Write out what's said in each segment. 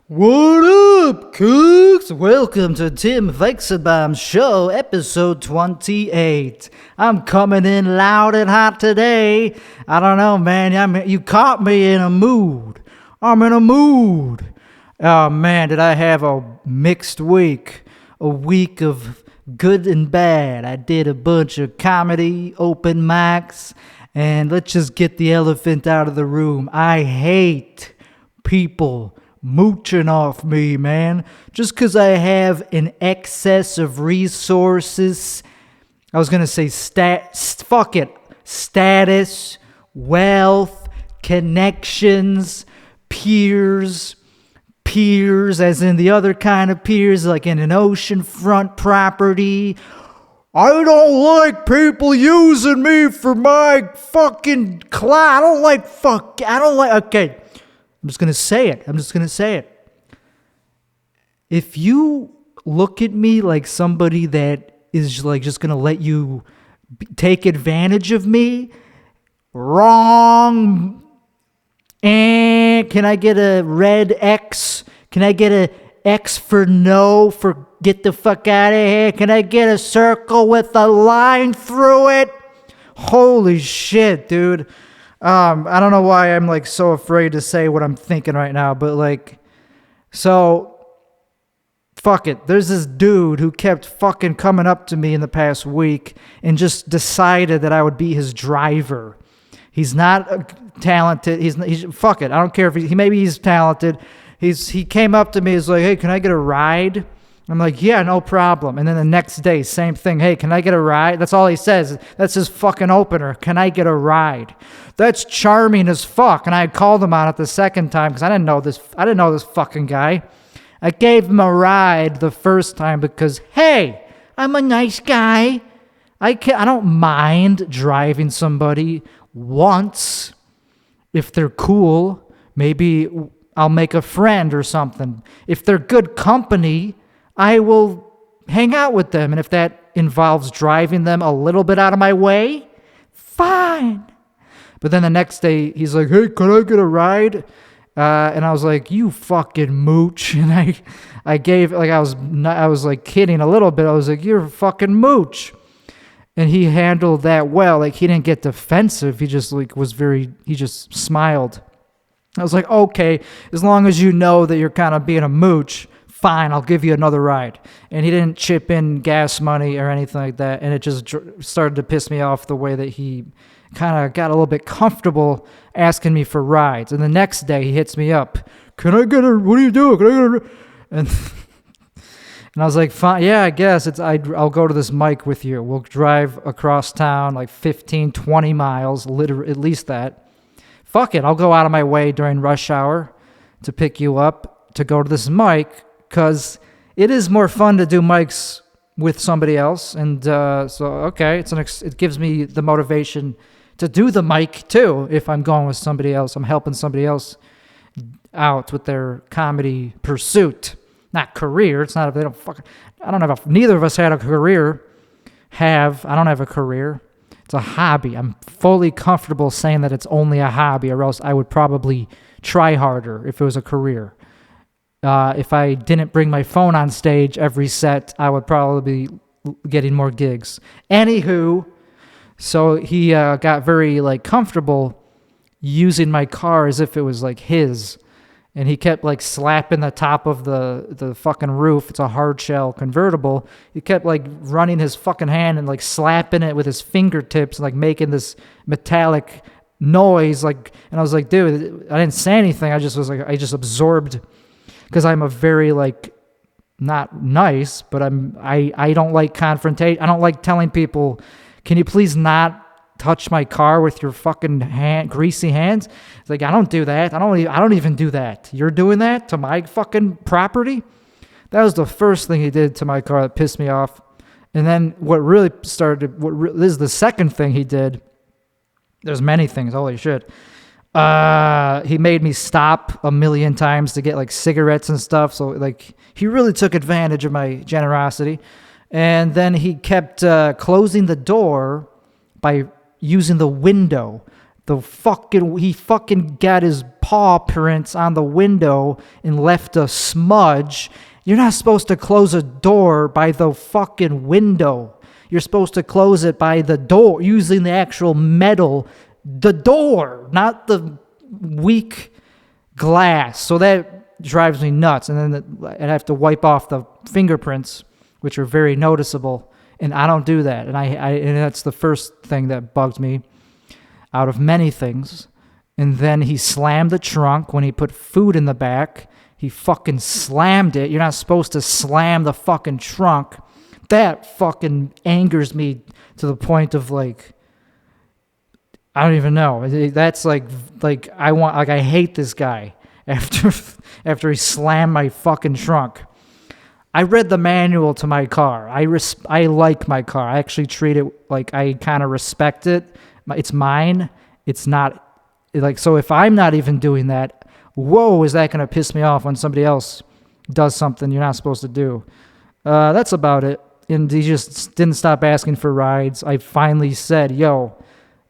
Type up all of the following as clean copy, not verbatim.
What up, cooks? Welcome to Tim Weichselbaum's show, episode 28. I'm coming in loud and hot today. I don't know, man. You caught me in a mood. I'm in a mood. Oh, man, did I have a mixed week. A week of good and bad. I did a bunch of comedy, open mics, and let's just get the elephant out of the room. I hate people mooching off me, man. Just because I have an excess of resources. I was going to say fuck it. Status, wealth, connections, peers as in the other kind of peers, like in an oceanfront property. I don't like people using me for my fucking clout. Okay. I'm just going to say it. If you look at me like somebody that is like just going to let you take advantage of me, wrong. Can I get a red X? Can I get a X for no, for get the fuck out of here? Can I get a circle with a line through it? Holy shit, dude. I don't know why I'm like so afraid to say what I'm thinking right now, but fuck it. There's this dude who kept fucking coming up to me in the past week and just decided that I would be his driver. He's not talented. He's fuck it. I don't care if maybe he's talented. He came up to me. He's like, hey, can I get a ride? I'm like, yeah, no problem. And then the next day, same thing. Hey, can I get a ride? That's all he says. That's his fucking opener. Can I get a ride? That's charming as fuck. And I had called him on it the second time because I didn't know this fucking guy. I gave him a ride the first time because, hey, I'm a nice guy. I don't mind driving somebody once if they're cool. Maybe I'll make a friend or something. If they're good company, I will hang out with them. And if that involves driving them a little bit out of my way, fine. But then the next day, he's like, hey, can I get a ride? And I was like, you fucking mooch. And I gave, like, I was like kidding a little bit. I was like, you're a fucking mooch. And he handled that well. Like, he didn't get defensive. He just he just smiled. I was like, okay, as long as you know that you're kind of being a mooch, fine, I'll give you another ride. And he didn't chip in gas money or anything like that. And it just started to piss me off the way that he kind of got a little bit comfortable asking me for rides. And the next day he hits me up. What are you doing? Can I get a... And I was like, fine, yeah, I guess. I'll go to this mic with you. We'll drive across town like 15, 20 miles, literally, at least that. Fuck it, I'll go out of my way during rush hour to pick you up to go to this mic because it is more fun to do mics with somebody else. And okay, it gives me the motivation to do the mic too. If I'm going with somebody else, I'm helping somebody else out with their comedy pursuit, not career. It's not if they don't fucking. Neither of us had a career. I don't have a career. It's a hobby. I'm fully comfortable saying that it's only a hobby, or else I would probably try harder if it was a career. If I didn't bring my phone on stage every set, I would probably be getting more gigs. Anywho, so he got very comfortable using my car as if it was like his. And he kept slapping the top of the fucking roof. It's a hard shell convertible. He kept running his fucking hand and slapping it with his fingertips and making this metallic noise. And I was like, dude, I didn't say anything. I just absorbed because I'm a very not nice, but I don't like confrontation. I don't like telling people, can you please not touch my car with your fucking greasy hands? It's like, I don't do that. I don't even do that. You're doing that to my fucking property? That was the first thing he did to my car that pissed me off. And then this is the second thing he did. There's many things. Holy shit. He made me stop a million times to get cigarettes and stuff. So he really took advantage of my generosity. And then he kept closing the door by using the window. he fucking got his paw prints on the window and left a smudge. You're not supposed to close a door by the fucking window. You're supposed to close it by the door, using the actual metal, the door, not the weak glass. So that drives me nuts. And then I'd have to wipe off the fingerprints, which are very noticeable. And I don't do that. And and that's the first thing that bugs me out of many things. And then he slammed the trunk when he put food in the back. He fucking slammed it. You're not supposed to slam the fucking trunk. That fucking angers me to the point of like, I don't even know. That's like I hate this guy after he slammed my fucking trunk. I read the manual to my car. I like my car. I actually treat it like I kind of respect it. It's mine. It's not like, so if I'm not even doing that, whoa, is that going to piss me off when somebody else does something you're not supposed to do? That's about it. And he just didn't stop asking for rides. I finally said, yo,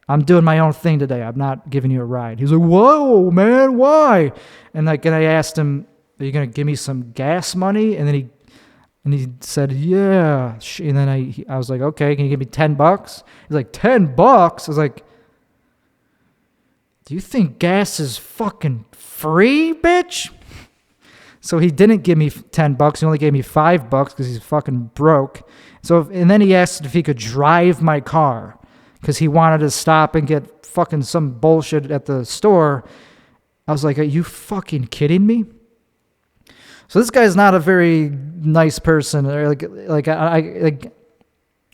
I'm doing my own thing today. I'm not giving you a ride. He was like, whoa, man, why? And I asked him, are you going to give me some gas money? And he said, yeah. And then I was like, okay, can you give me $10? He's like, $10? I was like, do you think gas is fucking free, bitch? So he didn't give me $10. He only gave me $5 because he's fucking broke. And then he asked if he could drive my car because he wanted to stop and get fucking some bullshit at the store. I was like, are you fucking kidding me? So this guy's not a very nice person. I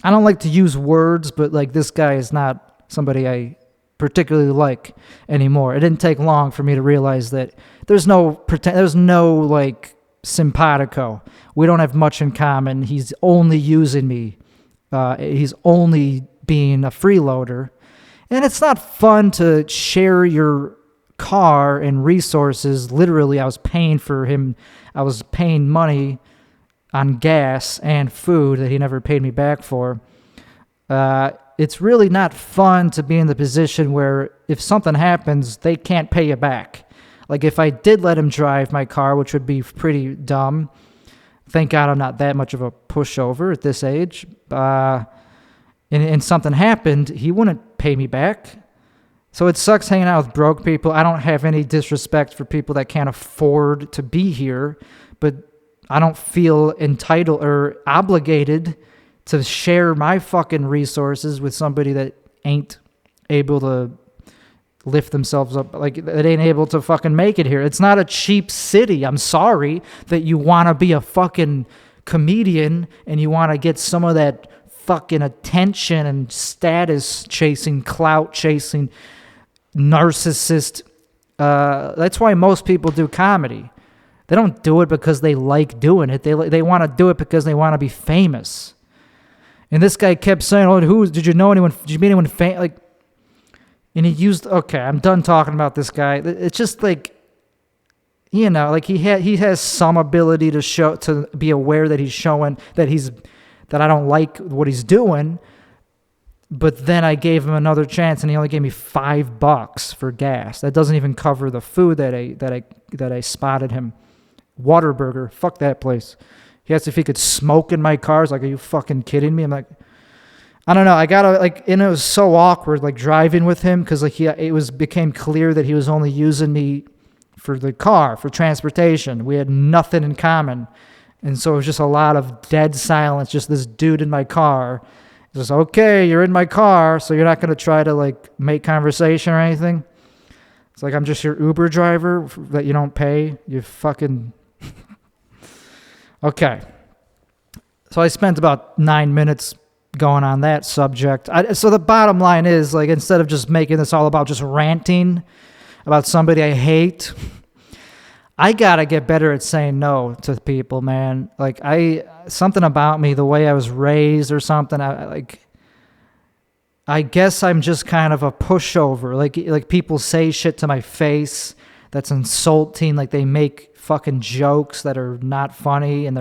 don't like to use words, but like this guy is not somebody I particularly like anymore. It didn't take long for me to realize that there's no like simpatico. We don't have much in common. He's only using me. He's only being a freeloader. And it's not fun to share your car and resources. Literally, I was paying for him. I was paying money on gas and food that he never paid me back for. It's really not fun to be in the position where if something happens, they can't pay you back. Like if I did let him drive my car, which would be pretty dumb. Thank God I'm not that much of a pushover at this age. And something happened, he wouldn't pay me back. So it sucks hanging out with broke people. I don't have any disrespect for people that can't afford to be here, but I don't feel entitled or obligated to share my fucking resources with somebody that ain't able to lift themselves up, like that ain't able to fucking make it here. It's not a cheap city. I'm sorry that you want to be a fucking comedian and you want to get some of that fucking attention and status chasing, clout chasing, narcissist. That's why most people do comedy. They don't do it because they like doing it. They want to do it because they want to be famous. And this guy kept saying, "Oh, did you know anyone? Did you meet anyone famous?" Like, and he used. Okay, I'm done talking about this guy. It's just like, you know, like he has some ability to be aware that he's showing that I don't like what he's doing. But then I gave him another chance, and he only gave me $5 for gas. That doesn't even cover the food that I spotted him. Whataburger, fuck that place. He asked if he could smoke in my car. I was like, are you fucking kidding me? I'm like, I don't know. I gotta and it was so awkward, like driving with him, because like became clear that he was only using me for the car, for transportation. We had nothing in common, and so it was just a lot of dead silence. Just this dude in my car. Just, okay, you're in my car, so you're not gonna try to like make conversation or anything. It's like I'm just your Uber driver that you don't pay. You fucking. Okay. So I spent about 9 minutes going on that subject. So the bottom line is, like, instead of just making this all about just ranting about somebody I hate, I gotta get better at saying no to people, man. Like, something about me, the way I was raised or something, I guess I'm just kind of a pushover. Like people say shit to my face that's insulting. Like they make fucking jokes that are not funny, and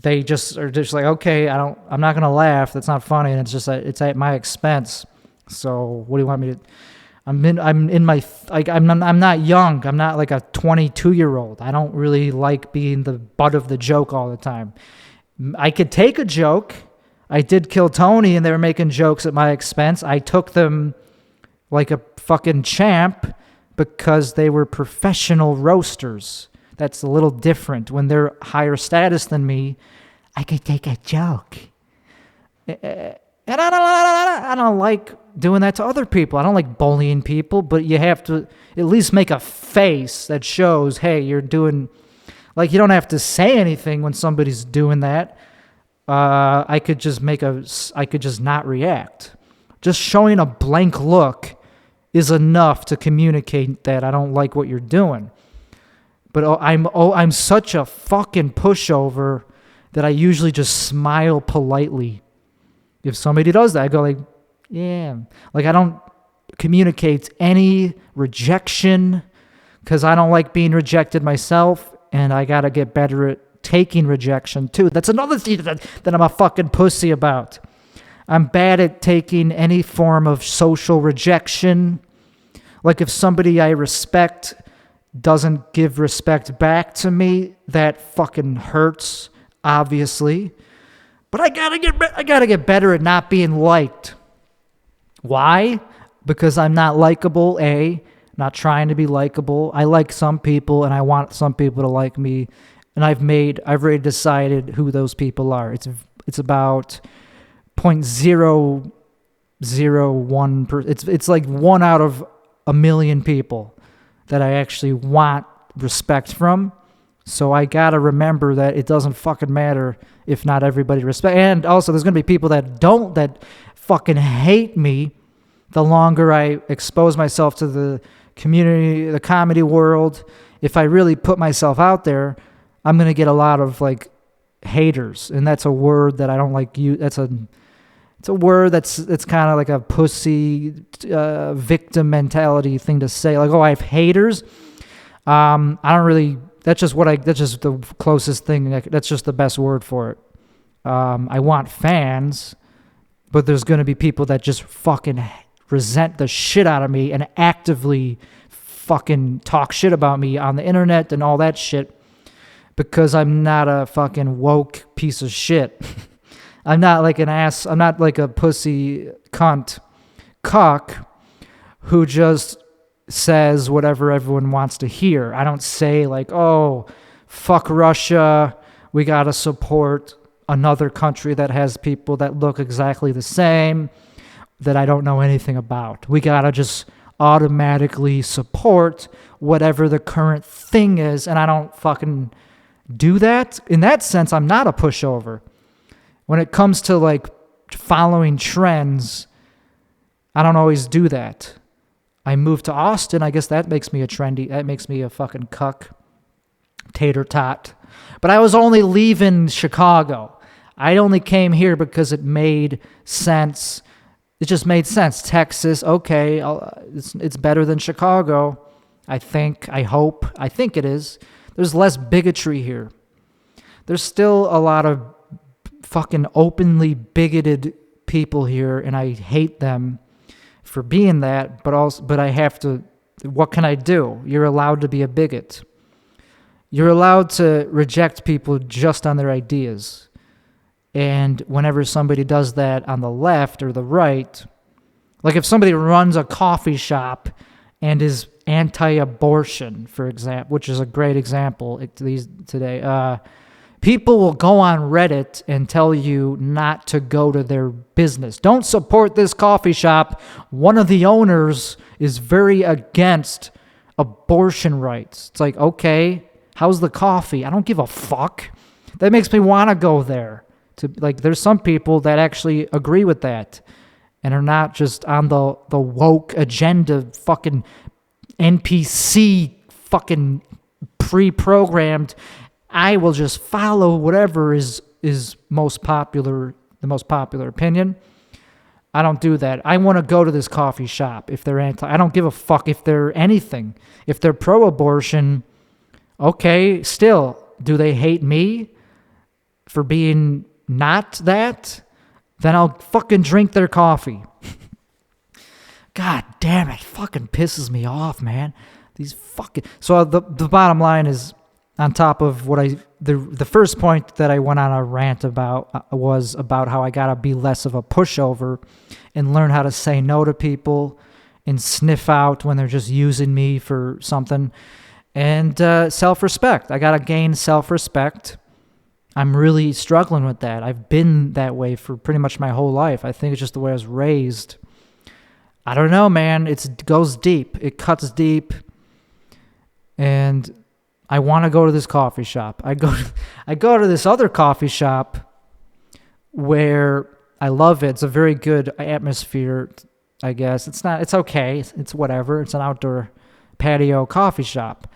they just are just like, okay, I'm not gonna laugh. That's not funny, and it's at my expense. So what do you want me to? I'm in my like I'm not young. I'm not like a 22-year-old. I don't really like being the butt of the joke all the time. I could take a joke. I did kill Tony, and they were making jokes at my expense. I took them like a fucking champ because they were professional roasters. That's a little different. When they're higher status than me, I could take a joke. And I don't like doing that to other people. I don't like bullying people, but you have to at least make a face that shows, hey, you're doing, like, you don't have to say anything when somebody's doing that. I could just not react. Just showing a blank look is enough to communicate that I don't like what you're doing. But I'm such a fucking pushover that I usually just smile politely. If somebody does that, I go like, yeah. Like, I don't communicate any rejection because I don't like being rejected myself, and I got to get better at taking rejection too. That's another thing that I'm a fucking pussy about. I'm bad at taking any form of social rejection. Like, if somebody I respect doesn't give respect back to me, that fucking hurts, obviously. But I gotta get better at not being liked. Why? Because I'm not likable, not trying to be likable. I like some people, and I want some people to like me, and I've already decided who those people are. It's about 0.001%. It's like 1 out of a million people that I actually want respect from. So I gotta remember that it doesn't fucking matter if not everybody respect. And also, there's gonna be people that fucking hate me. The longer I expose myself to the community, the comedy world, if I really put myself out there, I'm gonna get a lot of like haters, and that's a word that I don't like. It's a word that's kind of like a pussy victim mentality thing to say. Like, oh, I have haters. I don't really. That's just the closest thing. That's just the best word for it. I want fans, but there's going to be people that just fucking resent the shit out of me and actively fucking talk shit about me on the internet and all that shit because I'm not a fucking woke piece of shit. I'm not like an ass. I'm not like a pussy cunt cuck who just says whatever everyone wants to hear. I don't say like, oh, fuck Russia. We got to support another country that has people that look exactly the same that I don't know anything about. We got to just automatically support whatever the current thing is. And I don't fucking do that. In that sense, I'm not a pushover. When it comes to like following trends, I don't always do that. I moved to Austin. I guess that makes me a fucking cuck, tater tot. But I was only leaving Chicago. I only came here because it made sense. It just made sense. Texas, okay, it's better than Chicago. I think it is. There's less bigotry here. There's still a lot of fucking openly bigoted people here, and I hate them for being that, but I have to. What can I do? You're allowed to be a bigot. You're allowed to reject people just on their ideas. And whenever somebody does that on the left or the right, like if somebody runs a coffee shop and is anti-abortion, for example, which is a great example today, people will go on Reddit and tell you not to go to their business. Don't support this coffee shop. One of the owners is very against abortion rights. It's like, okay, how's the coffee? I don't give a fuck. That makes me want to go there. There's some people that actually agree with that and are not just on the woke agenda, fucking NPC, fucking pre-programmed. I will just follow whatever is most popular, the most popular opinion. I don't do that. I want to go to this coffee shop if they're I don't give a fuck if they're anything. If they're pro-abortion, okay, still, do they hate me for being not that? Then I'll fucking drink their coffee. God damn it, fucking pisses me off, man. These fucking... So the bottom line is, on top of what the first point that I went on a rant about was about how I gotta be less of a pushover and learn how to say no to people and sniff out when they're just using me for something. And self-respect. I gotta gain self-respect. I'm really struggling with that. I've been that way for pretty much my whole life. I think it's just the way I was raised. I don't know, man. It goes deep. It cuts deep. And I want to go to this coffee shop. I go to this other coffee shop where I love it. It's a very good atmosphere, I guess. It's okay. It's whatever. It's an outdoor patio coffee shop.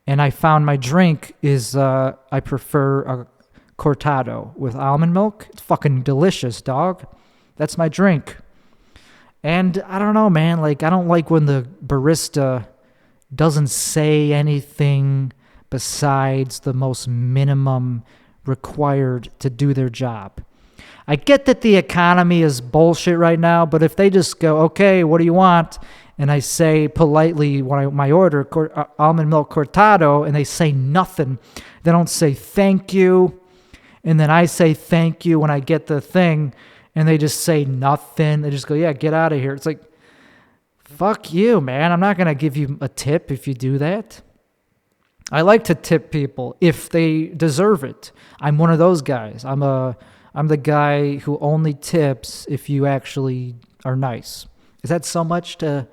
And I found my drink is, I prefer a cortado with almond milk. It's fucking delicious, dog. That's my drink. And I don't know, man. Like, I don't like when the barista doesn't say anything besides the most minimum required to do their job. I get that the economy is bullshit right now, but if they just go, okay, what do you want? And I say politely my order, almond milk cortado, and they say nothing. They don't say thank you. And then I say thank you when I get the thing, and they just say nothing. They just go, yeah, get out of here. It's like, fuck you, man. I'm not going to give you a tip if you do that. I like to tip people if they deserve it. I'm one of those guys. I'm the guy who only tips if you actually are nice. Is that so much to...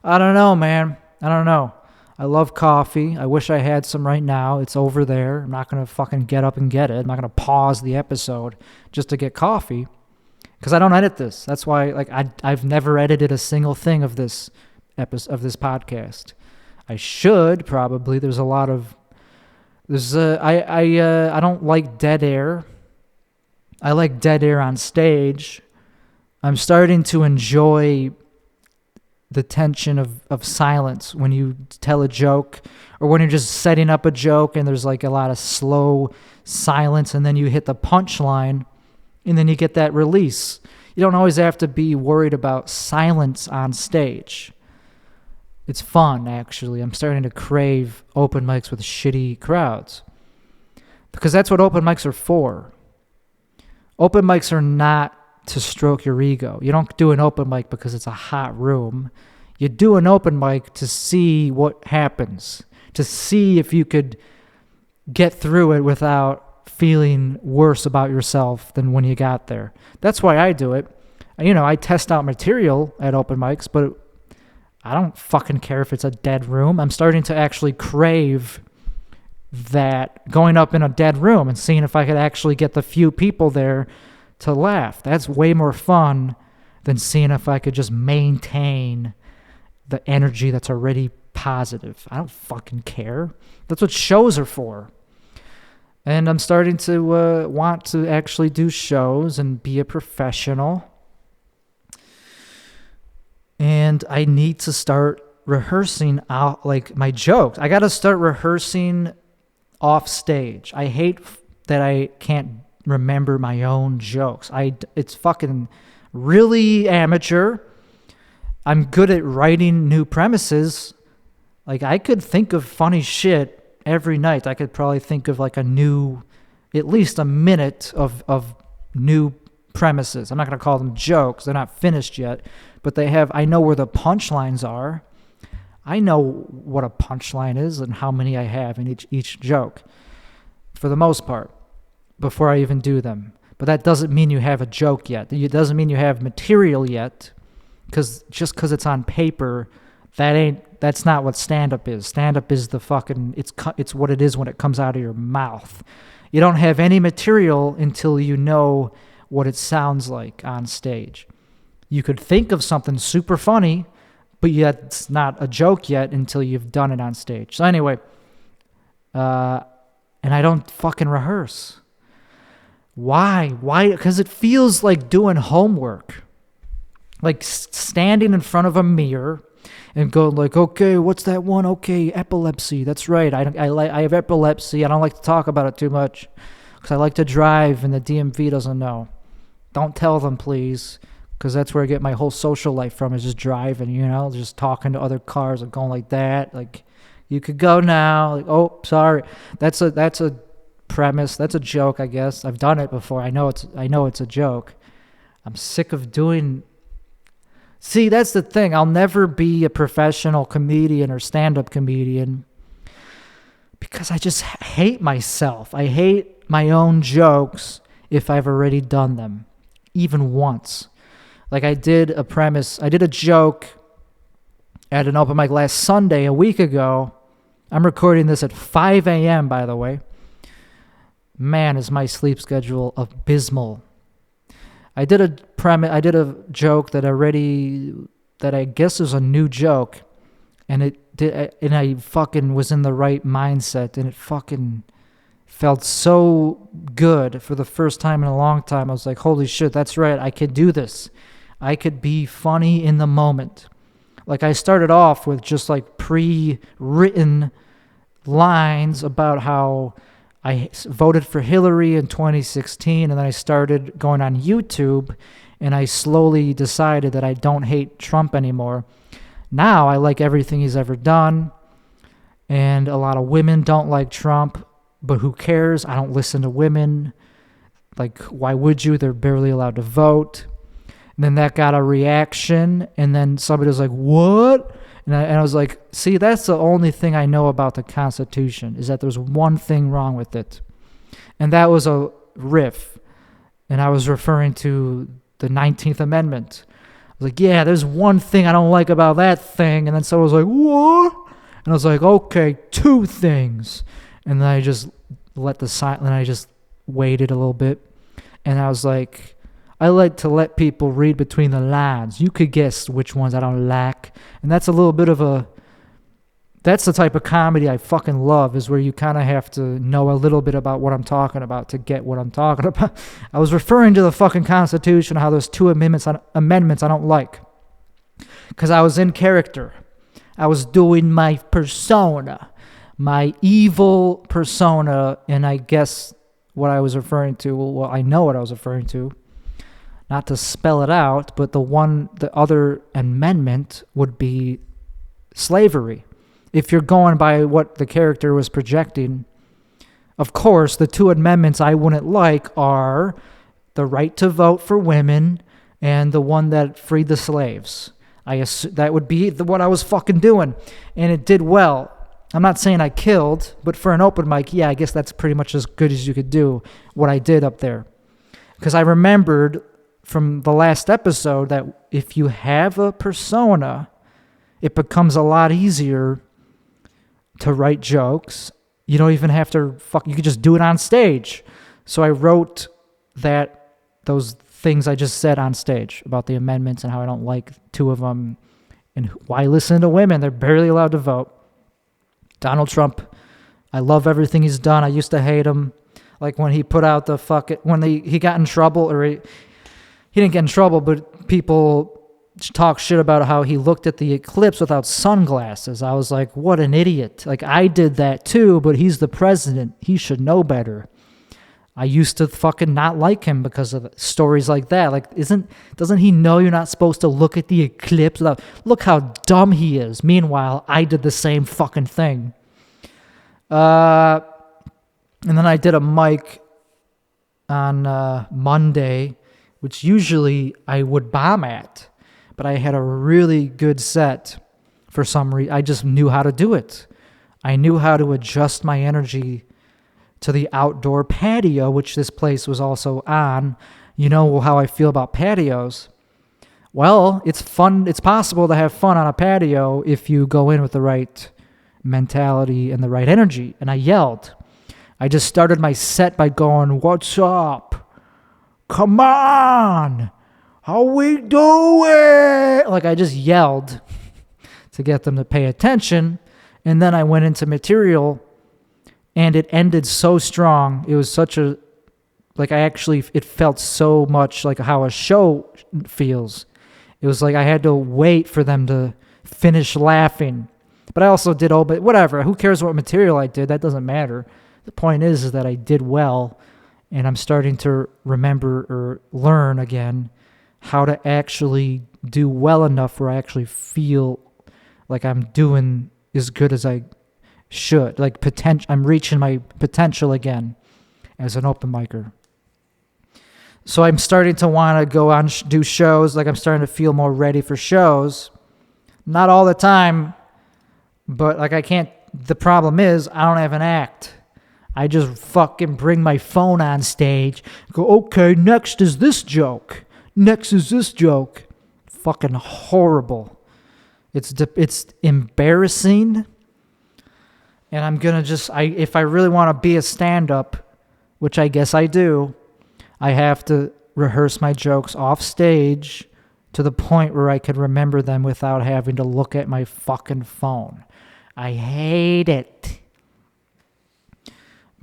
I don't know, man. I don't know. I love coffee. I wish I had some right now. It's over there. I'm not going to fucking get up and get it. I'm not going to pause the episode just to get coffee because I don't edit this. That's why I've never edited a single thing of this podcast. I should probably. There's a lot of... I don't like dead air. I like dead air on stage. I'm starting to enjoy the tension of silence when you tell a joke or when you're just setting up a joke and there's like a lot of slow silence and then you hit the punchline and then you get that release. You don't always have to be worried about silence on stage. It's fun, actually. I'm starting to crave open mics with shitty crowds because that's what open mics are for. Open mics are not to stroke your ego. You don't do an open mic because it's a hot room. You do an open mic to see what happens, to see if you could get through it without feeling worse about yourself than when you got there. That's why I do it. You know, I test out material at open mics, but I don't fucking care if it's a dead room. I'm starting to actually crave that, going up in a dead room and seeing if I could actually get the few people there to laugh. That's way more fun than seeing if I could just maintain the energy that's already positive. I don't fucking care. That's what shows are for. And I'm starting to want to actually do shows and be a professional. And I need to start rehearsing out like my jokes. I got to start rehearsing off stage. I hate that I can't remember my own jokes. It's fucking really amateur. I'm good at writing new premises. Like I could think of funny shit every night. I could probably think of like at least a minute of new premises. I'm not going to call them jokes. They're not finished yet, but I know where the punchlines are. I know what a punchline is and how many I have in each joke for the most part before I even do them. But that doesn't mean you have a joke yet. It doesn't mean you have material yet, because just because it's on paper, that's not what stand-up is. Stand-up is the fucking, it's what it is when it comes out of your mouth. You don't have any material until you know what it sounds like on stage. You could think of something super funny, but yet it's not a joke yet until you've done it on stage. So anyway, and I don't fucking rehearse. Why? Because it feels like doing homework. Like standing in front of a mirror and going like, okay, what's that one? Okay, epilepsy. That's right. I have epilepsy. I don't like to talk about it too much because I like to drive and the DMV doesn't know. Don't tell them, please. because that's where I get my whole social life from, is just driving, just talking to other cars and going like that. Like, you could go now. Like, oh, sorry. That's a premise. That's a joke, I guess. I've done it before. I know it's a joke. I'm sick of doing. See, that's the thing. I'll never be a professional comedian or stand-up comedian because I just hate myself. I hate my own jokes if I've already done them, even once. Like, I did a joke at an open mic last Sunday, a week ago. I'm recording this at 5 a.m., by the way. Man, is my sleep schedule abysmal. I did a joke that I guess is a new joke, and I fucking was in the right mindset, and it fucking felt so good for the first time in a long time. I was like, holy shit, that's right, I could do this. I could be funny in the moment. Like, I started off with just like pre-written lines about how I voted for Hillary in 2016, and then I started going on YouTube, and I slowly decided that I don't hate Trump anymore. Now I like everything he's ever done, and a lot of women don't like Trump, but who cares? I don't listen to women. Like, why would you? They're barely allowed to vote. And then that got a reaction, and then somebody was like, what? And I was like, see, that's the only thing I know about the Constitution, is that there's one thing wrong with it. And that was a riff. And I was referring to the 19th Amendment. I was like, yeah, there's one thing I don't like about that thing. And then someone was like, what? And I was like, okay, two things. And then I just I just waited a little bit. And I was like, I like to let people read between the lines. You could guess which ones I don't like. And that's a little bit of that's the type of comedy I fucking love, is where you kind of have to know a little bit about what I'm talking about to get what I'm talking about. I was referring to the fucking Constitution, how there's two amendments I don't like. Because I was in character. I was doing my persona, my evil persona, and I guess what I was referring to, well, I know what I was referring to. Not to spell it out, but the other amendment would be slavery. If you're going by what the character was projecting, of course, the two amendments I wouldn't like are the right to vote for women and the one that freed the slaves. That would be what I was fucking doing, and it did well. I'm not saying I killed, but for an open mic, yeah, I guess that's pretty much as good as you could do, what I did up there. Because I remembered from the last episode that if you have a persona, it becomes a lot easier to write jokes. You don't even have to you could just do it on stage. So I wrote those things I just said on stage about the amendments and how I don't like two of them and why listen to women. They're barely allowed to vote. Donald Trump, I love everything he's done. I used to hate him. Like when he put out when he got in trouble, or he didn't get in trouble, but people talk shit about how he looked at the eclipse without sunglasses. I was like, what an idiot. Like, I did that too, but he's the president. He should know better. I used to fucking not like him because of stories like that. Like, doesn't he know you're not supposed to look at the eclipse without, look how dumb he is. Meanwhile, I did the same fucking thing. And then I did a mic on Monday, which usually I would bomb at, but I had a really good set for some reason. I just knew how to do it. I knew how to adjust my energy to the outdoor patio, which this place was also on. You know how I feel about patios. Well, it's fun. It's possible to have fun on a patio if you go in with the right mentality and the right energy. And I yelled. I just started my set by going, "What's up? Come on! How we doing?" Like, I just yelled to get them to pay attention. And then I went into material, and it ended so strong. It was it felt so much like how a show feels. It was like I had to wait for them to finish laughing. But I also did but whatever. Who cares what material I did? That doesn't matter. The point is that I did well, and I'm starting to remember or learn again how to actually do well enough where I actually feel like I'm doing as good as I should. Like I'm reaching my potential again as an open micer. So I'm starting to want to go on do shows. Like I'm starting to feel more ready for shows. Not all the time, but like I can't. The problem is I don't have an act. I just fucking bring my phone on stage. Go, okay, next is this joke. Next is this joke. Fucking horrible. It's embarrassing. And I'm gonna if I really want to be a stand-up, which I guess I do, I have to rehearse my jokes off stage to the point where I can remember them without having to look at my fucking phone. I hate it.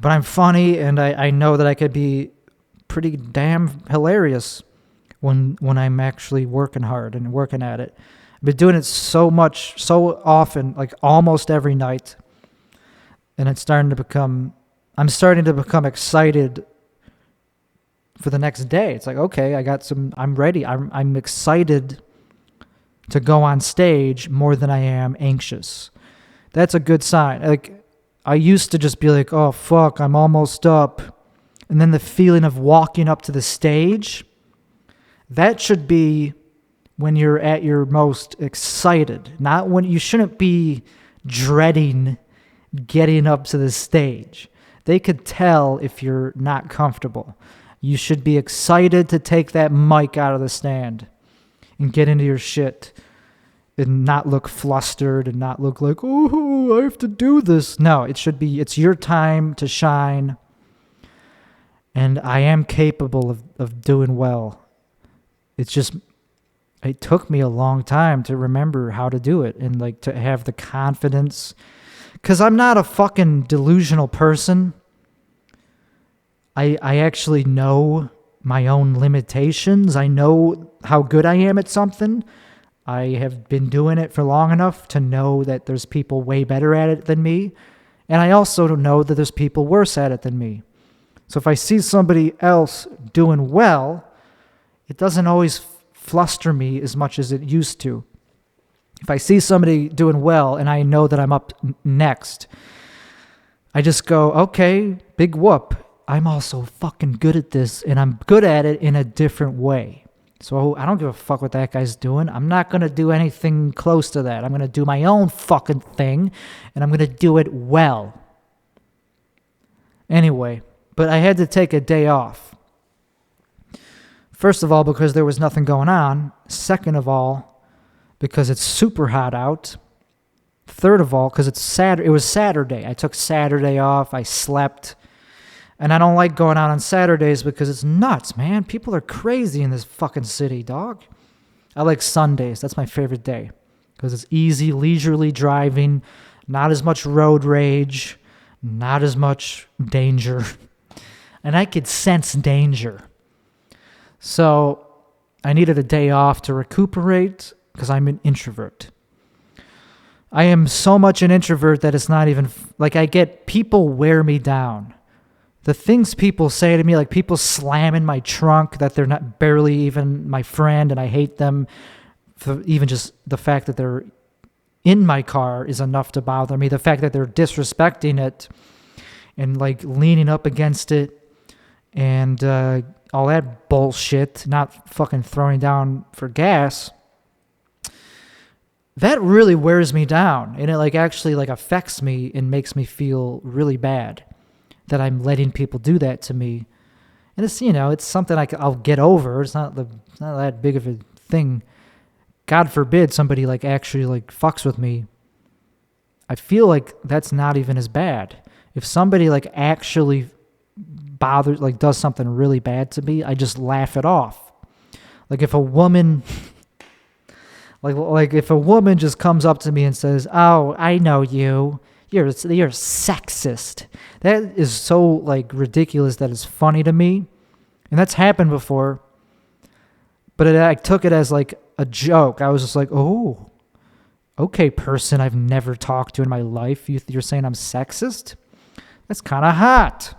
But I'm funny, and I know that I could be pretty damn hilarious when I'm actually working hard and working at it. I've been doing it so often, like almost every night. And I'm starting to become excited for the next day. It's like, okay, I'm ready. I'm excited to go on stage more than I am anxious. That's a good sign. Like, I used to just be like, oh, fuck, I'm almost up. And then the feeling of walking up to the stage, that should be when you're at your most excited. Not when you shouldn't be dreading getting up to the stage. They could tell if you're not comfortable. You should be excited to take that mic out of the stand and get into your shit and not look flustered and not look like, oh, I have to do this. No, it's your time to shine. And I am capable of doing well. It took me a long time to remember how to do it and like to have the confidence. Because I'm not a fucking delusional person. I actually know my own limitations. I know how good I am at something. I have been doing it for long enough to know that there's people way better at it than me. And I also know that there's people worse at it than me. So if I see somebody else doing well, it doesn't always fluster me as much as it used to. If I see somebody doing well and I know that I'm up next, I just go, okay, big whoop. I'm also fucking good at this, and I'm good at it in a different way. So I don't give a fuck what that guy's doing. I'm not going to do anything close to that. I'm going to do my own fucking thing, and I'm going to do it well. Anyway, but I had to take a day off. First of all, because there was nothing going on. Second of all, because it's super hot out. Third of all, because it was Saturday. I took Saturday off. I slept. And I don't like going out on Saturdays because it's nuts, man. People are crazy in this fucking city, dog. I like Sundays. That's my favorite day because it's easy, leisurely driving, not as much road rage, not as much danger. And I could sense danger. So I needed a day off to recuperate because I'm an introvert. I am so much an introvert that it's not even, like I get people wear me down. The things people say to me, like people slam in my trunk that they're not barely even my friend and I hate them. For even just the fact that they're in my car is enough to bother me. The fact that they're disrespecting it and like leaning up against it and all that bullshit, not fucking throwing down for gas. That really wears me down and it like actually like affects me and makes me feel really bad that I'm letting people do that to me. And it's, it's something I'll get over. It's not that big of a thing. God forbid somebody like actually like fucks with me. I feel like that's not even as bad. If somebody like actually bothers, like does something really bad to me, I just laugh it off. Like if a woman, like if a woman just comes up to me and says, "Oh, I know you. You're sexist." That is so like ridiculous that it's funny to me. And that's happened before. But I took it as like a joke. I was just like, oh, okay, person I've never talked to in my life. You're saying I'm sexist? That's kind of hot.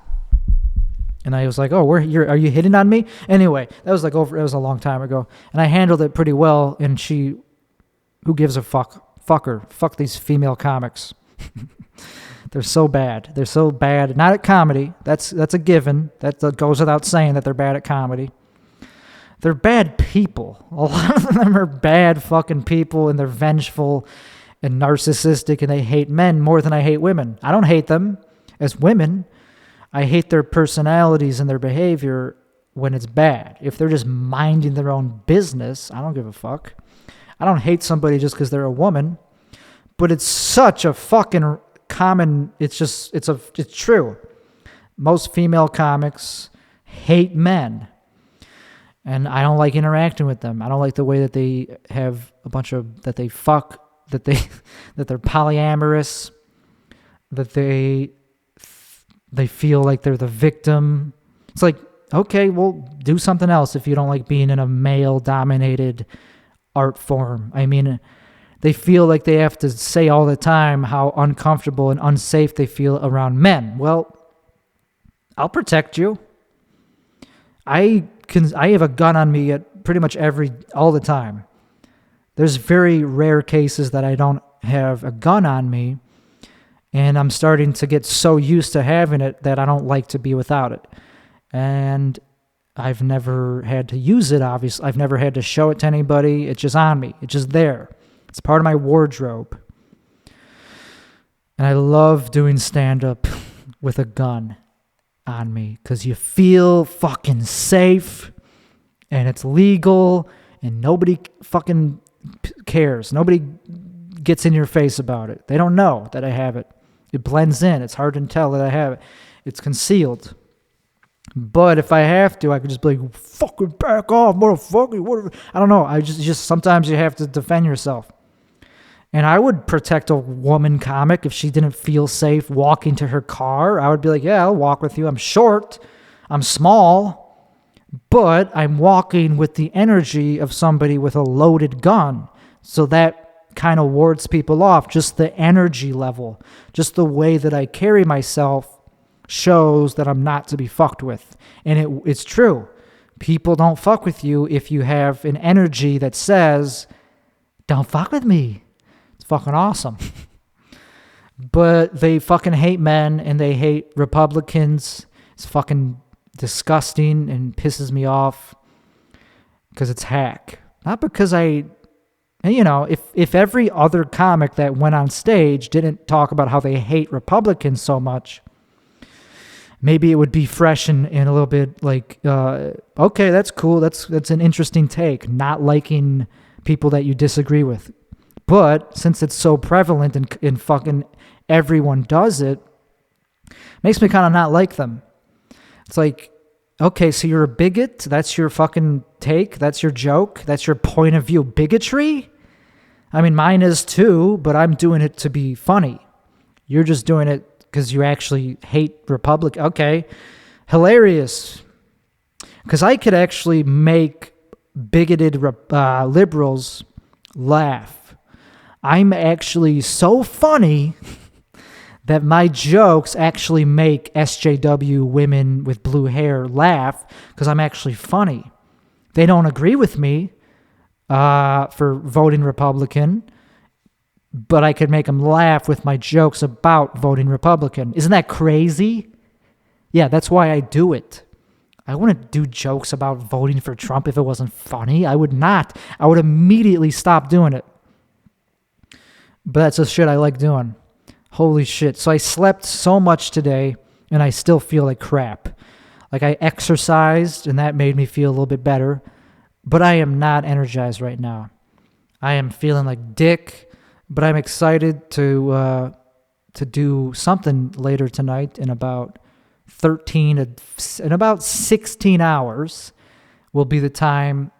And I was like, "Oh, are you hitting on me?" Anyway, that was a long time ago, and I handled it pretty well. And who gives a fuck? Fuck her. Fuck these female comics. They're so bad. They're so bad. Not at comedy. That's a given. That goes without saying that they're bad at comedy. They're bad people. A lot of them are bad fucking people, and they're vengeful and narcissistic, and they hate men more than I hate women. I don't hate them as women. I hate their personalities and their behavior when it's bad. If they're just minding their own business, I don't give a fuck. I don't hate somebody just because they're a woman, but it's such a fucking common, it's true. Most female comics hate men. And I don't like interacting with them. I don't like the way that they have that they fuck, that they're polyamorous, that they feel like they're the victim. It's like, okay, well, do something else if you don't like being in a male-dominated art form. I mean, they feel like they have to say all the time how uncomfortable and unsafe they feel around men. Well, I'll protect you. I have a gun on me at pretty much all the time. There's very rare cases that I don't have a gun on me, and I'm starting to get so used to having it that I don't like to be without it. And I've never had to use it, obviously. I've never had to show it to anybody. It's just on me. It's just there. It's part of my wardrobe. And I love doing stand-up with a gun on me because you feel fucking safe and it's legal and nobody fucking cares. Nobody gets in your face about it. They don't know that I have it. It blends in. It's hard to tell that I have it. It's concealed. But if I have to, I could just be like, fucking back off, motherfucker. Whatever. I don't know. I just sometimes you have to defend yourself. And I would protect a woman comic if she didn't feel safe walking to her car. I would be like, yeah, I'll walk with you. I'm short. I'm small. But I'm walking with the energy of somebody with a loaded gun. So that kind of wards people off. Just the energy level. Just the way that I carry myself shows that I'm not to be fucked with. And it's true. People don't fuck with you if you have an energy that says, don't fuck with me. It's fucking awesome. But they fucking hate men and they hate Republicans. It's fucking disgusting and pisses me off because it's hack. Not because if every other comic that went on stage didn't talk about how they hate Republicans so much, maybe it would be fresh and a little bit like, okay, that's cool. That's an interesting take, not liking people that you disagree with. But since it's so prevalent and fucking everyone does it, makes me kind of not like them. It's like, okay, so you're a bigot? That's your fucking take? That's your joke? That's your point of view? Bigotry? I mean, mine is too, but I'm doing it to be funny. You're just doing it because you actually hate Republic. Okay, hilarious. Because I could actually make bigoted liberals laugh. I'm actually so funny that my jokes actually make SJW women with blue hair laugh because I'm actually funny. They don't agree with me for voting Republican, but I could make them laugh with my jokes about voting Republican. Isn't that crazy? Yeah, that's why I do it. I wouldn't do jokes about voting for Trump if it wasn't funny. I would not. I would immediately stop doing it. But that's the shit I like doing. Holy shit. So I slept so much today, and I still feel like crap. Like I exercised, and that made me feel a little bit better. But I am not energized right now. I am feeling like dick. But I'm excited to do something later tonight in about 16 hours will be the time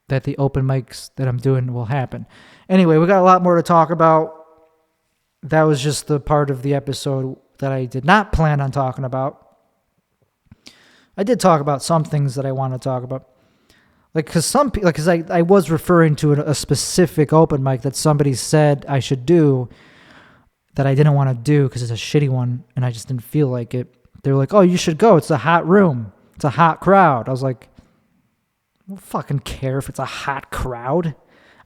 that the open mics that I'm doing will happen. Anyway, we got a lot more to talk about. That was just the part of the episode that I did not plan on talking about. I did talk about some things that I want to talk about. Because I was referring to a specific open mic that somebody said I should do that I didn't want to do because it's a shitty one and I just didn't feel like it. They were like, oh, you should go. It's a hot room. It's a hot crowd. I was like, I don't fucking care if it's a hot crowd.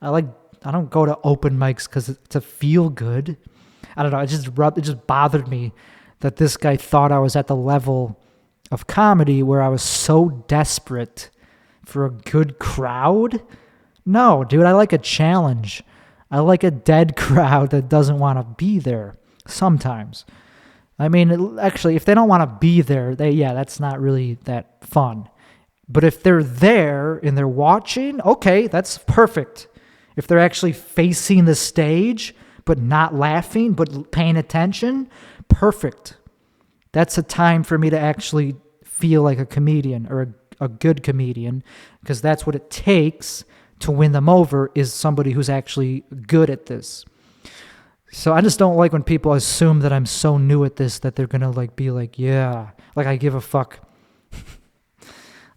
I don't go to open mics because to feel good. I don't know. It just bothered me that this guy thought I was at the level of comedy where I was so desperate for a good crowd. No, dude, I like a challenge. I like a dead crowd that doesn't want to be there sometimes. I mean, actually, if they don't want to be there, that's not really that fun. But if they're there and they're watching, okay, that's perfect. If they're actually facing the stage, but not laughing, but paying attention, perfect. That's a time for me to actually feel like a comedian or a good comedian, because that's what it takes to win them over, is somebody who's actually good at this. So I just don't like when people assume that I'm so new at this that they're going to be like, yeah, like I give a fuck.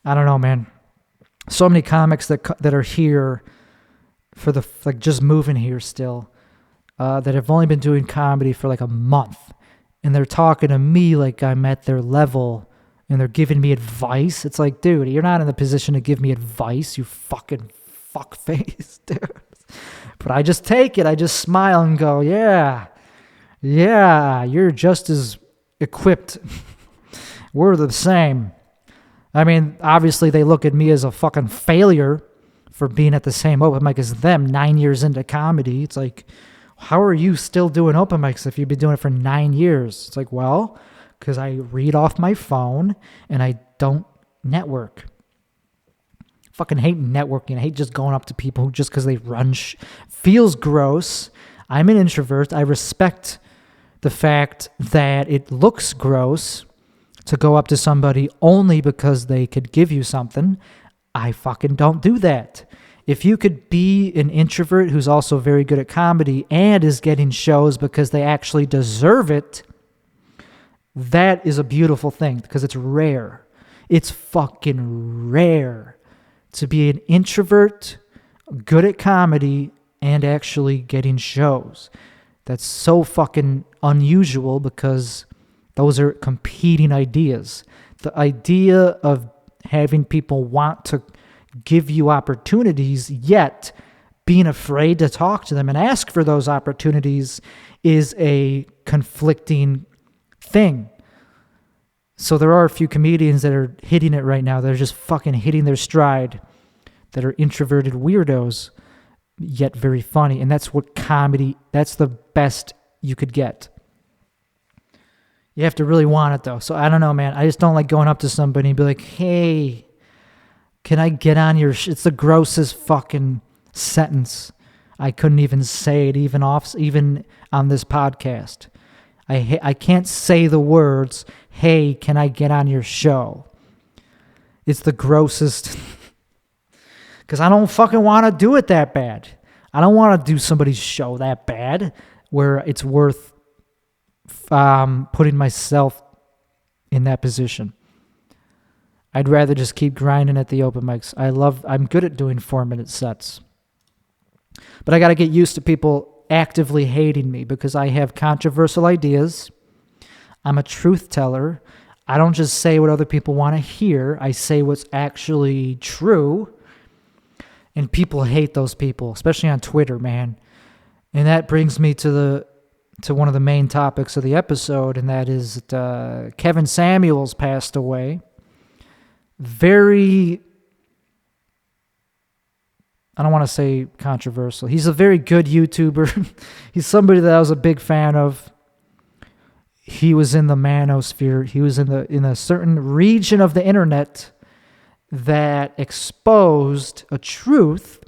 I don't know, man. So many comics that are here for just moving here still, that have only been doing comedy for like a month, and they're talking to me like I'm at their level, and they're giving me advice. It's like, dude, you're not in the position to give me advice, you fucking fuckface, dude. But I just take it. I just smile and go, yeah, you're just as equipped. We're the same. I mean, obviously they look at me as a fucking failure for being at the same open mic as them 9 years into comedy. It's like, how are you still doing open mics if you've been doing it for 9 years? It's like, well, because I read off my phone and I don't network. Fucking hate networking. I hate just going up to people just because they run. Feels gross. I'm an introvert. I respect the fact that it looks gross to go up to somebody only because they could give you something. I fucking don't do that. If you could be an introvert who's also very good at comedy and is getting shows because they actually deserve it, that is a beautiful thing, because it's rare. It's fucking rare to be an introvert, good at comedy, and actually getting shows. That's so fucking unusual, because those are competing ideas. The idea of having people want to give you opportunities, yet being afraid to talk to them and ask for those opportunities, is a conflicting thing. So there are a few comedians that are hitting it right now. They're just fucking hitting their stride, that are introverted weirdos, yet very funny. And that's what comedy, that's the best you could get. You have to really want it, though. So I don't know, man. I just don't like going up to somebody and be like, hey, can I get on your... It's the grossest fucking sentence. I couldn't even say it even on this podcast. I can't say the words, hey, can I get on your show? It's the grossest... Because I don't fucking want to do it that bad. I don't want to do somebody's show that bad where it's worth putting myself in that position. I'd rather just keep grinding at the open mics. I'm good at doing 4-minute sets. But I got to get used to people actively hating me, because I have controversial ideas. I'm a truth teller. I don't just say what other people want to hear. I say what's actually true. And people hate those people, especially on Twitter, man. And that brings me to one of the main topics of the episode, and that is that Kevin Samuels passed away. Very, I don't want to say controversial. He's a very good YouTuber. He's somebody that I was a big fan of. He was in the manosphere. He was in a certain region of the internet that exposed a truth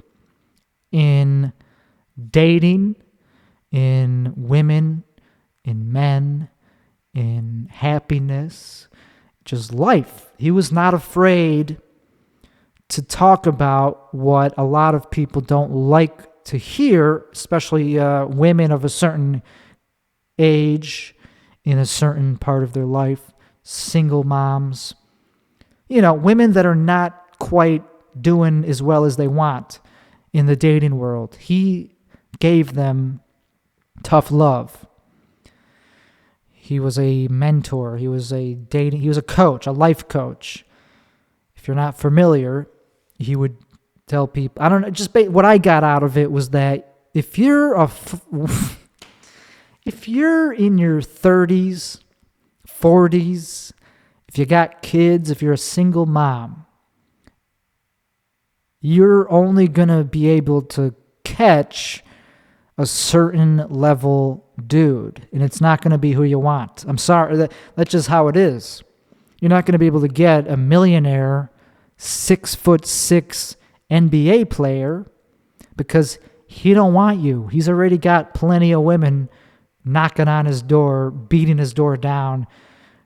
in dating, in women, in men, in happiness, just life. He was not afraid to talk about what a lot of people don't like to hear, especially women of a certain age, in a certain part of their life, single moms, women that are not quite doing as well as they want in the dating world. He gave them tough love. He was a mentor. He was a coach, a life coach. if you're not familiar, he would tell people, I don't know, just what I got out of it was that if you're if you're in your 30s, 40s, if you got kids, if you're a single mom, you're only going to be able to catch a certain level dude, and it's not going to be who you want. I'm sorry, that's just how it is. You're not going to be able to get a millionaire 6'6" NBA player because he don't want you. He's already got plenty of women knocking on his door, beating his door down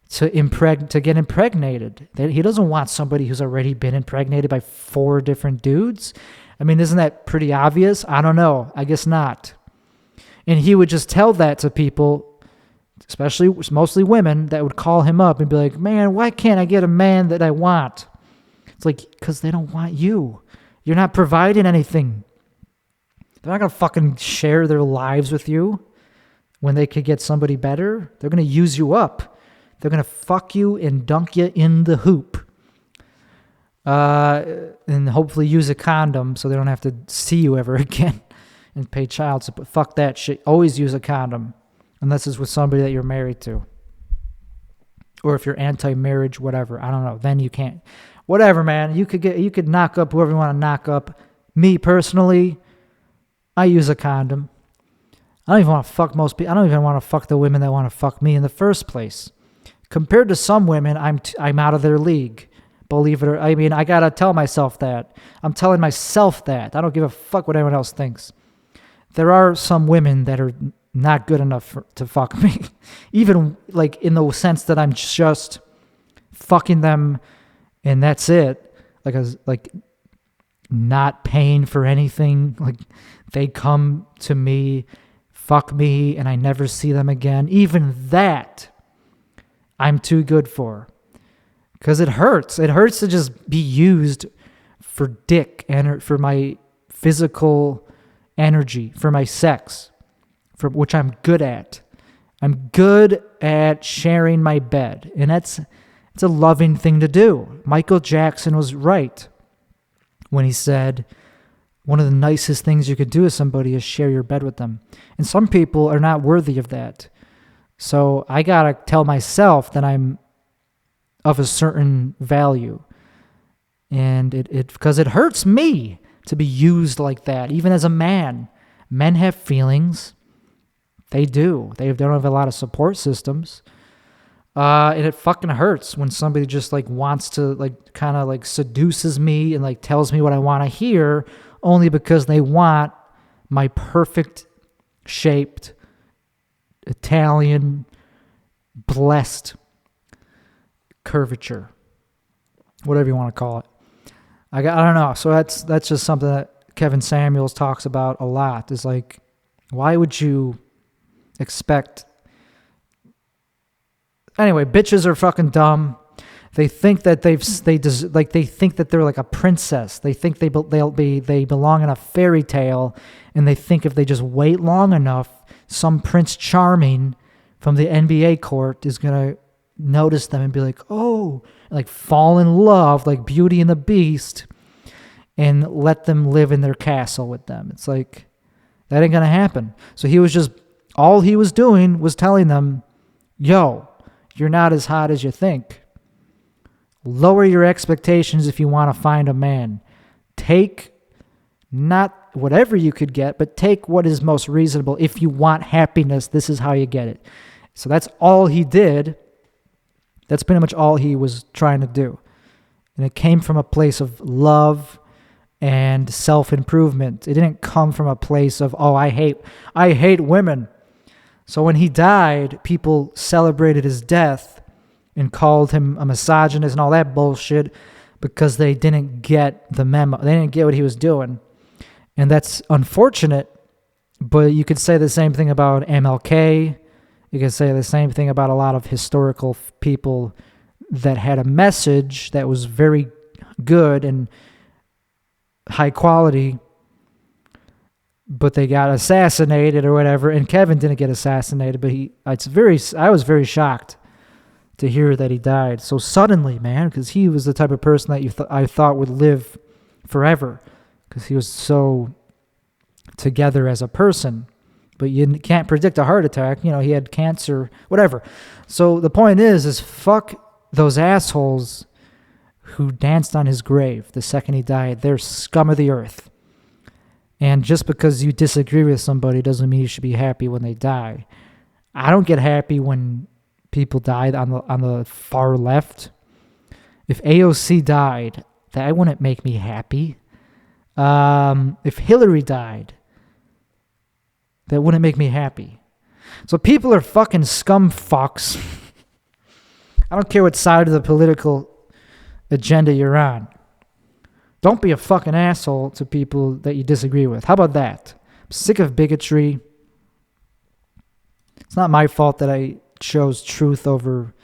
to get impregnated. He doesn't want somebody who's already been impregnated by 4 different dudes. I mean, isn't that pretty obvious? I don't know. I guess not. And he would just tell that to people, especially mostly women, that would call him up and be like, man, why can't I get a man that I want? It's like, because they don't want you. You're not providing anything. They're not going to fucking share their lives with you when they could get somebody better. They're going to use you up. They're going to fuck you and dunk you in the hoop. And hopefully use a condom so they don't have to see you ever again and pay child support. Fuck that shit. Always use a condom unless it's with somebody that you're married to. Or if you're anti-marriage, whatever. I don't know. Then you can't. Whatever, man. You could knock up whoever you want to knock up. Me, personally, I use a condom. I don't even want to fuck most people. I don't even want to fuck the women that want to fuck me in the first place. Compared to some women, I'm out of their league. Believe it or I mean, I gotta tell myself that. I'm telling myself that. I don't give a fuck what anyone else thinks. There are some women that are not good enough to fuck me, even like in the sense that I'm just fucking them, and that's it. Like not paying for anything. Like they come to me, fuck me, and I never see them again. Even that, I'm too good for. Because it hurts. It hurts to just be used for dick and for my physical energy, for my sex, which I'm good at. I'm good at sharing my bed. And it's a loving thing to do. Michael Jackson was right when he said one of the nicest things you could do with somebody is share your bed with them. And some people are not worthy of that. So I got to tell myself that I'm of a certain value. And it because it hurts me to be used like that, even as a man. Men have feelings. They do. They don't have a lot of support systems. And it fucking hurts when somebody just like wants to like kind of like seduces me and like tells me what I want to hear only because they want my perfect shaped Italian blessed curvature, whatever you want to call it. I don't know. So that's just something that Kevin Samuels talks about a lot. Is like, why would you expect? Anyway, bitches are fucking dumb. They think that they think that they're like a princess. They think they belong in a fairy tale, and they think if they just wait long enough, some Prince Charming from the NBA court is gonna notice them and be like, oh, like fall in love like Beauty and the Beast and let them live in their castle with them. It's like, that ain't gonna happen. So all he was doing was telling them, yo, you're not as hot as you think. Lower your expectations if you want to find a man. Take not whatever you could get, but take what is most reasonable. If you want happiness, this is how you get it. So that's all he did. That's pretty much all he was trying to do. And it came from a place of love and self-improvement. It didn't come from a place of, oh, I hate women. So when he died, people celebrated his death and called him a misogynist and all that bullshit because they didn't get the memo. They didn't get what he was doing. And that's unfortunate, but you could say the same thing about MLK. You can say the same thing about a lot of historical people that had a message that was very good and high quality, but they got assassinated or whatever. And Kevin didn't get assassinated, but I was very shocked to hear that he died so suddenly, man, because he was the type of person that I thought would live forever, because he was so together as a person. But you can't predict a heart attack. You know, he had cancer, whatever. So the point is fuck those assholes who danced on his grave the second he died. They're scum of the earth. And just because you disagree with somebody doesn't mean you should be happy when they die. I don't get happy when people died on the far left. If AOC died, that wouldn't make me happy. If Hillary died, that wouldn't make me happy. So people are fucking scum fucks. I don't care what side of the political agenda you're on. Don't be a fucking asshole to people that you disagree with. How about that? I'm sick of bigotry. It's not my fault that I chose truth over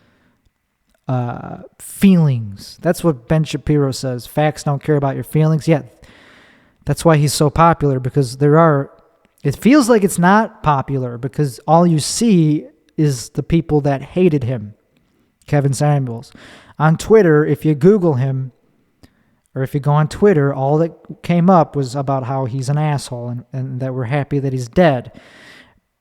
feelings. That's what Ben Shapiro says. Facts don't care about your feelings. Yeah, that's why he's so popular, because it feels like it's not popular because all you see is the people that hated him. Kevin Samuels. On Twitter, if you Google him, or if you go on Twitter, all that came up was about how he's an asshole and that we're happy that he's dead.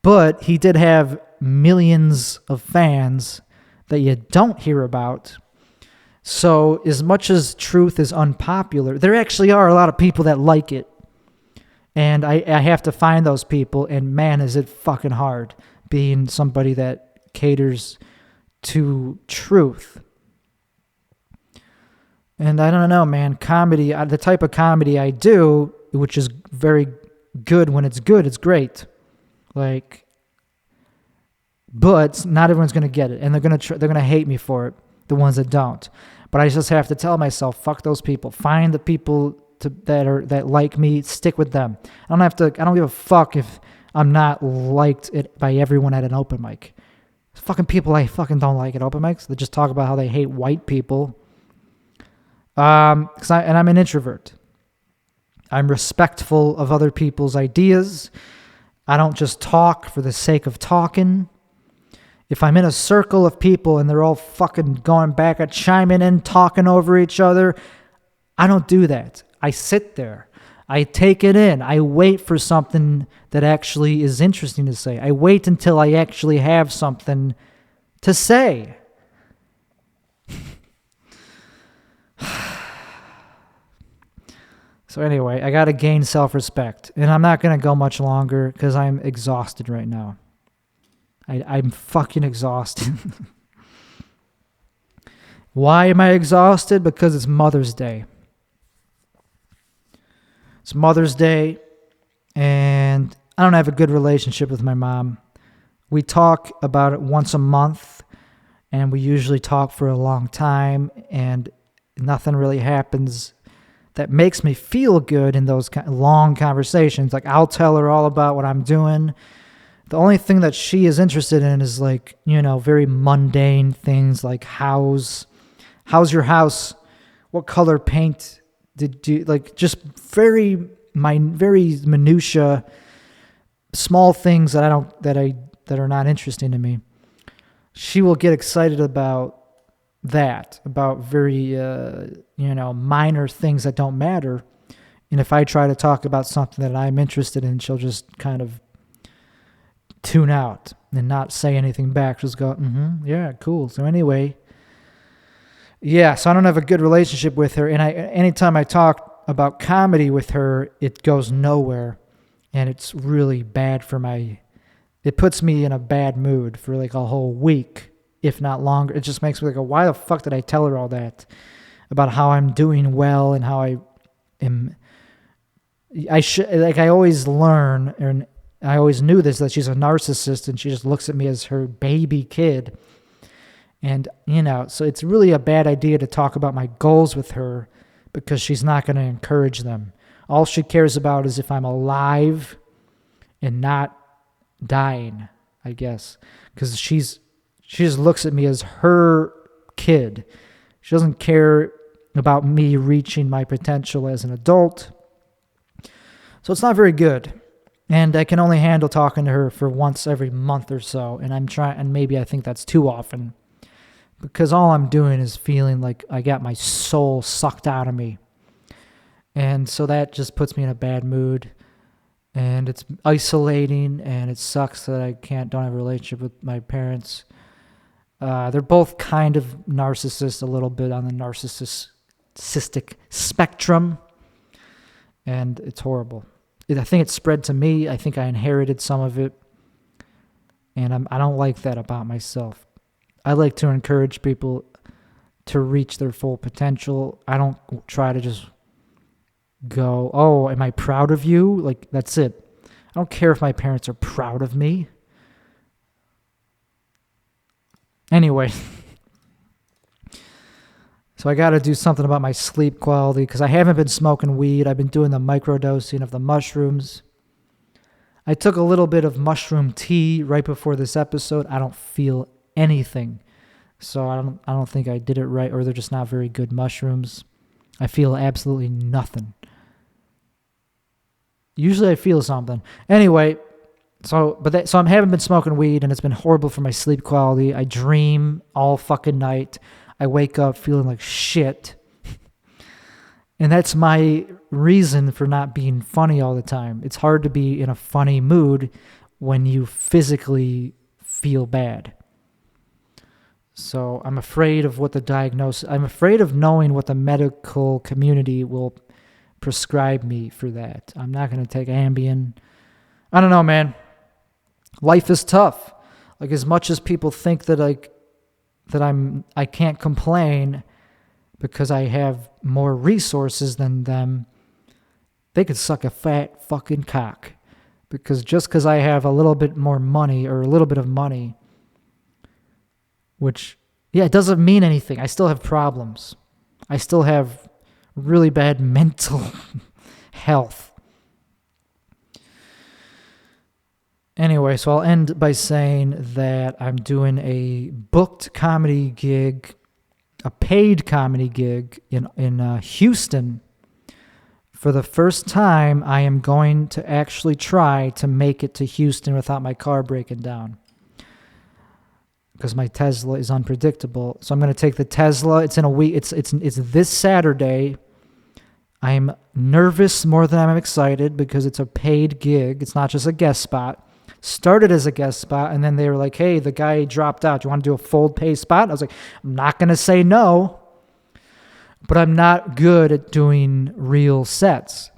But he did have millions of fans that you don't hear about. So as much as truth is unpopular, there actually are a lot of people that like it. And I have to find those people, and man, is it fucking hard being somebody that caters to truth. And I don't know, man, comedy, the type of comedy I do, which is very good when it's good, it's great. Like, but not everyone's going to get it, and they're going to hate me for it, the ones that don't. But I just have to tell myself, fuck those people. Find the people that like me, stick with them. I don't give a fuck if I'm not liked by everyone at an open mic. Fucking people I fucking don't like at open mics. They just talk about how they hate white people. I'm an introvert. I'm respectful of other people's ideas. I don't just talk for the sake of talking. If I'm in a circle of people and they're all fucking going back at chiming in, talking over each other, I don't do that. I sit there. I take it in. I wait for something that actually is interesting to say. I wait until I actually have something to say. So anyway, I got to gain self-respect. And I'm not going to go much longer because I'm exhausted right now. I'm fucking exhausted. Why am I exhausted? Because it's Mother's Day. It's Mother's Day, and I don't have a good relationship with my mom. We talk about it once a month, and we usually talk for a long time, and nothing really happens that makes me feel good in those long conversations. Like, I'll tell her all about what I'm doing. The only thing that she is interested in is, like, you know, very mundane things like how's your house? What color paint did you like? Just very minutia, small things that are not interesting to me. She will get excited about that, about very minor things that don't matter. And if I try to talk about something that I'm interested in, she'll just kind of tune out and not say anything back. She'll just go, yeah, cool. So anyway, yeah, so I don't have a good relationship with her. And anytime I talk about comedy with her, it goes nowhere. And it's really bad it puts me in a bad mood for like a whole week, if not longer. It just makes me like, why the fuck did I tell her all that about how I'm doing well and how I always learn, and I always knew this, that she's a narcissist and she just looks at me as her baby kid. And, so it's really a bad idea to talk about my goals with her because she's not going to encourage them. All she cares about is if I'm alive and not dying, I guess. Because she just looks at me as her kid. She doesn't care about me reaching my potential as an adult. So it's not very good. And I can only handle talking to her for once every month or so. And and maybe I think that's too often because all I'm doing is feeling like I got my soul sucked out of me. And so that just puts me in a bad mood. And it's isolating, and it sucks that I don't have a relationship with my parents. They're both kind of narcissists, a little bit on the narcissistic spectrum. And it's horrible. I think it spread to me. I think I inherited some of it. And I don't like that about myself. I like to encourage people to reach their full potential. I don't try to just go, oh, am I proud of you? Like, that's it. I don't care if my parents are proud of me. Anyway, so I got to do something about my sleep quality because I haven't been smoking weed. I've been doing the microdosing of the mushrooms. I took a little bit of mushroom tea right before this episode. I don't feel anything. So I don't think I did it right, or they're just not very good mushrooms. I feel absolutely nothing. Usually I feel something. Anyway, so I haven't been smoking weed, and it's been horrible for my sleep quality. I dream all fucking night. I wake up feeling like shit. And that's my reason for not being funny all the time. It's hard to be in a funny mood when you physically feel bad. So I'm afraid of what the diagnosis... I'm afraid of knowing what the medical community will prescribe me for that. I'm not going to take Ambien. I don't know, man. Life is tough. Like, as much as people think that I can't complain because I have more resources than them, they could suck a fat fucking cock. Because just because I have a little bit more money, or a little bit of money, which, yeah, it doesn't mean anything. I still have problems. I still have really bad mental health. Anyway, so I'll end by saying that I'm doing a booked comedy gig, a paid comedy gig in Houston. For the first time, I am going to actually try to make it to Houston without my car breaking down, because my Tesla is unpredictable. So I'm going to take the Tesla. It's in a week. It's this Saturday. I'm nervous more than I'm excited because it's a paid gig. It's not just a guest spot. Started as a guest spot, and then they were like, hey, the guy dropped out. Do you want to do a full pay spot? I was like, I'm not going to say no, but I'm not good at doing real sets.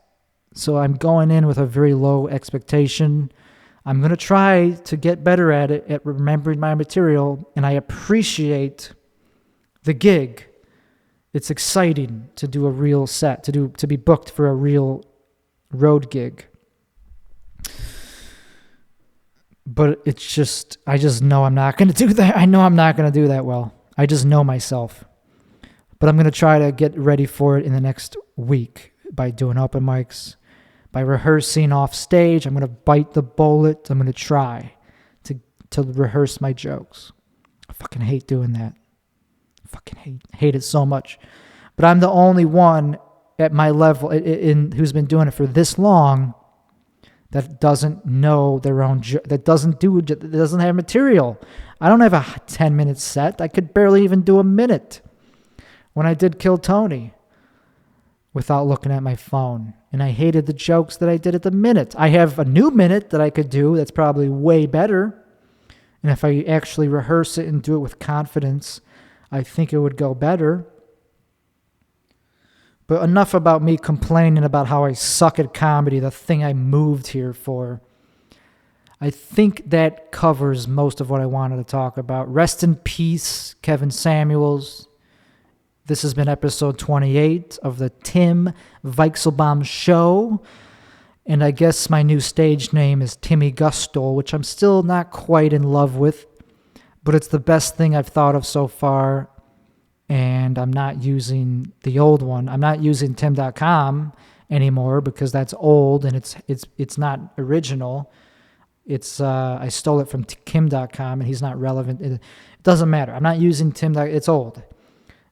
So I'm going in with a very low expectation. I'm going to try to get better at it, at remembering my material, and I appreciate the gig. It's exciting to do a real set, to be booked for a real road gig. But it's just, I just know I'm not going to do that. I know I'm not going to do that well. I just know myself. But I'm going to try to get ready for it in the next week by doing open mics, by rehearsing off stage. I'm going to bite the bullet. I'm going to try to rehearse my jokes. I fucking hate doing that. I fucking hate it so much. But I'm the only one at my level who's been doing it for this long that doesn't know their own, that doesn't have material. I don't have a 10-minute set. I could barely even do a minute when I did Kill Tony without looking at my phone. And I hated the jokes that I did at the minute. I have a new minute that I could do that's probably way better. And if I actually rehearse it and do it with confidence, I think it would go better. But enough about me complaining about how I suck at comedy, the thing I moved here for. I think that covers most of what I wanted to talk about. Rest in peace, Kevin Samuels. This has been episode 28 of the Tim Weichselbaum Show. And I guess my new stage name is Timmy Gusto, which I'm still not quite in love with. But it's the best thing I've thought of so far. And I'm not using the old one. I'm not using tim.com anymore because that's old and it's not original. It's I stole it from kim.com and he's not relevant. It doesn't matter. I'm not using tim. It's old.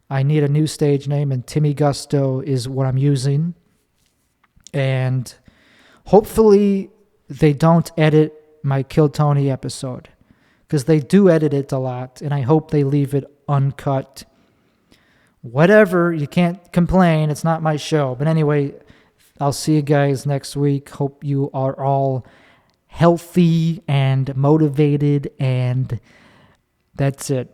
I need a new stage name, and Timmy Gusto is what I'm using. And hopefully they don't edit my Kill Tony episode, because they do edit it a lot, and I hope they leave it uncut. Whatever, you can't complain. It's not my show. But anyway, I'll see you guys next week. Hope you are all healthy and motivated, and that's it.